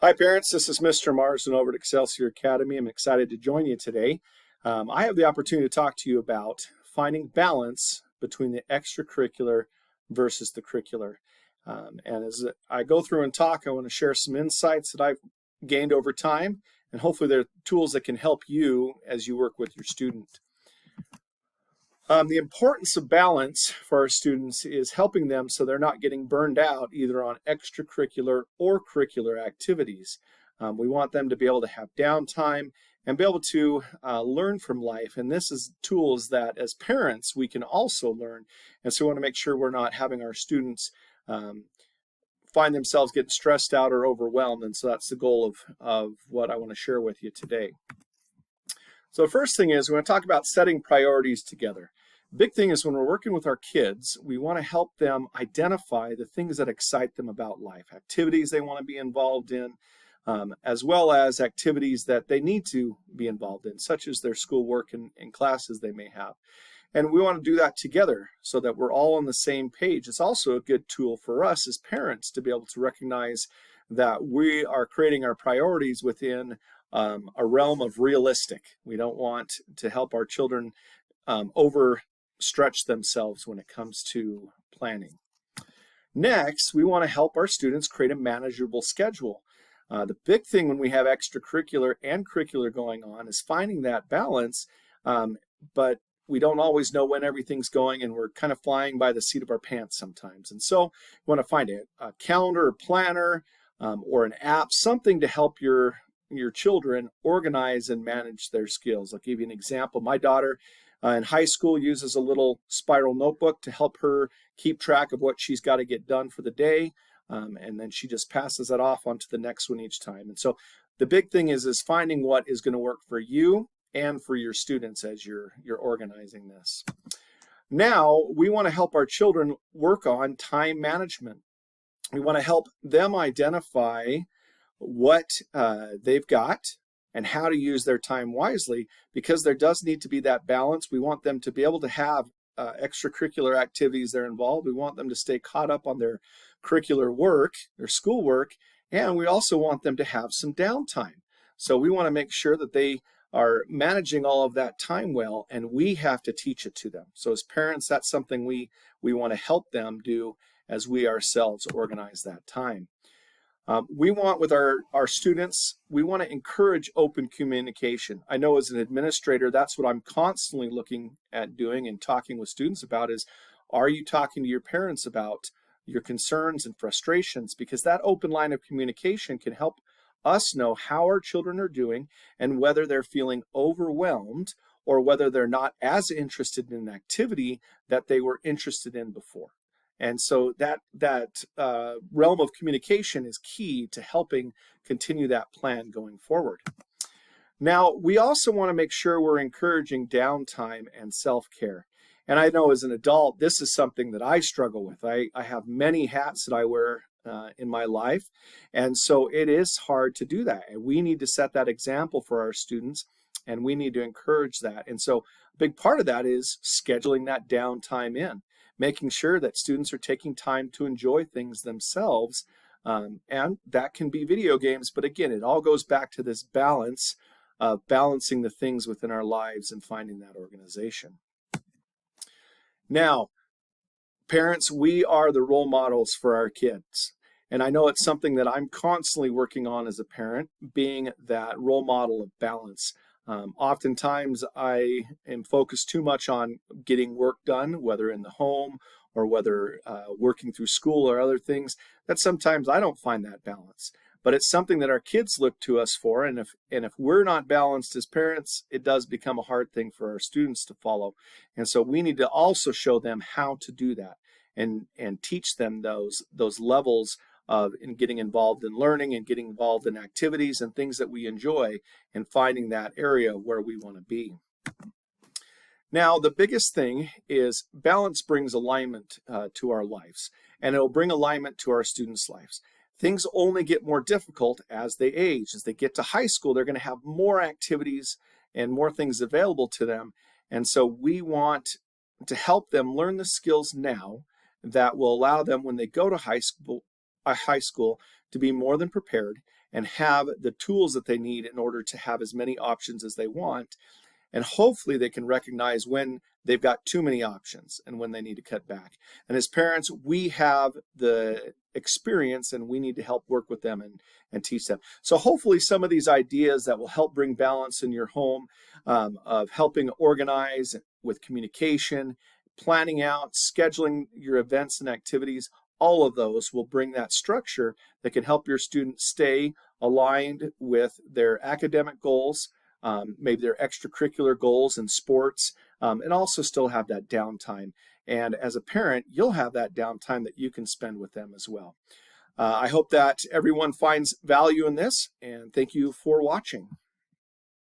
Hi parents, this is Mr. Marsden over at Excelsior Academy. I'm excited to join you today. I have the opportunity to talk to you about finding balance between the extracurricular versus the curricular. And as I go through and talk, I want to share some insights that I've gained over time, and hopefully they're tools that can help you as you work with your student. The importance of balance for our students is helping them so they're not getting burned out either on extracurricular or curricular activities. We want them to be able to have downtime and be able to learn from life. And this is tools that as parents we can also learn. And so we want to make sure we're not having our students find themselves getting stressed out or overwhelmed. And so that's the goal of what I want to share with you today. So the first thing is we want to talk about setting priorities together. Big thing is when we're working with our kids, we want to help them identify the things that excite them about life, activities they want to be involved in, as well as activities that they need to be involved in, such as their schoolwork and classes they may have. And we want to do that together so that we're all on the same page. It's also a good tool for us as parents to be able to recognize that we are creating our priorities within a realm of realistic. We don't want to help our children overstretch themselves when it comes to planning. Next, we want to help our students create a manageable schedule. The big thing when we have extracurricular and curricular going on is finding that balance, but we don't always know when everything's going, and we're kind of flying by the seat of our pants sometimes. And so we want to find a calendar or planner or an app, something to help your children organize and manage their skills. I'll give you an example. My daughter in high school uses a little spiral notebook to help her keep track of what she's got to get done for the day, and then she just passes that off onto the next one each time. And so the big thing is finding what is going to work for you and for your students as you're organizing this. Now we want to help our children work on time management. We want to help them identify what they've got and how to use their time wisely, because there does need to be that balance. We want them to be able to have extracurricular activities they're involved. We want them to stay caught up on their curricular work, their schoolwork, and we also want them to have some downtime. So we want to make sure that they are managing all of that time well, and we have to teach it to them. So as parents, that's something we want to help them do as we ourselves organize that time. We want with our students, we want to encourage open communication. I know as an administrator, that's what I'm constantly looking at doing and talking with students about is, are you talking to your parents about your concerns and frustrations? Because that open line of communication can help us know how our children are doing and whether they're feeling overwhelmed or whether they're not as interested in an activity that they were interested in before. And so that realm of communication is key to helping continue that plan going forward. Now, we also want to make sure we're encouraging downtime and self-care. And I know as an adult, this is something that I struggle with. I have many hats that I wear in my life. And so it is hard to do that. And we need to set that example for our students, and we need to encourage that. And so a big part of that is scheduling that downtime in, making sure that students are taking time to enjoy things themselves. And that can be video games. But again, it all goes back to this balance of balancing the things within our lives and finding that organization. Now, parents, we are the role models for our kids. And I know it's something that I'm constantly working on as a parent, being that role model of balance. Oftentimes I am focused too much on getting work done, whether in the home or whether working through school or other things, that sometimes I don't find that balance. But it's something that our kids look to us for, and if we're not balanced as parents, it does become a hard thing for our students to follow. And so we need to also show them how to do that and teach them those levels of getting involved in learning and getting involved in activities and things that we enjoy, and finding that area where we want to be. Now, the biggest thing is balance brings alignment to our lives, and it'll bring alignment to our students' lives. Things only get more difficult as they age. As they get to high school, they're going to have more activities and more things available to them. And so we want to help them learn the skills now that will allow them when they go to high school to be more than prepared and have the tools that they need in order to have as many options as they want. And hopefully they can recognize when they've got too many options and when they need to cut back. And as parents, we have the experience and we need to help work with them and teach them. So hopefully some of these ideas that will help bring balance in your home, of helping organize with communication, planning out, scheduling your events and activities, all of those will bring that structure that can help your students stay aligned with their academic goals, maybe their extracurricular goals in sports, and also still have that downtime. And as a parent, you'll have that downtime that you can spend with them as well. I hope that everyone finds value in this, and thank you for watching.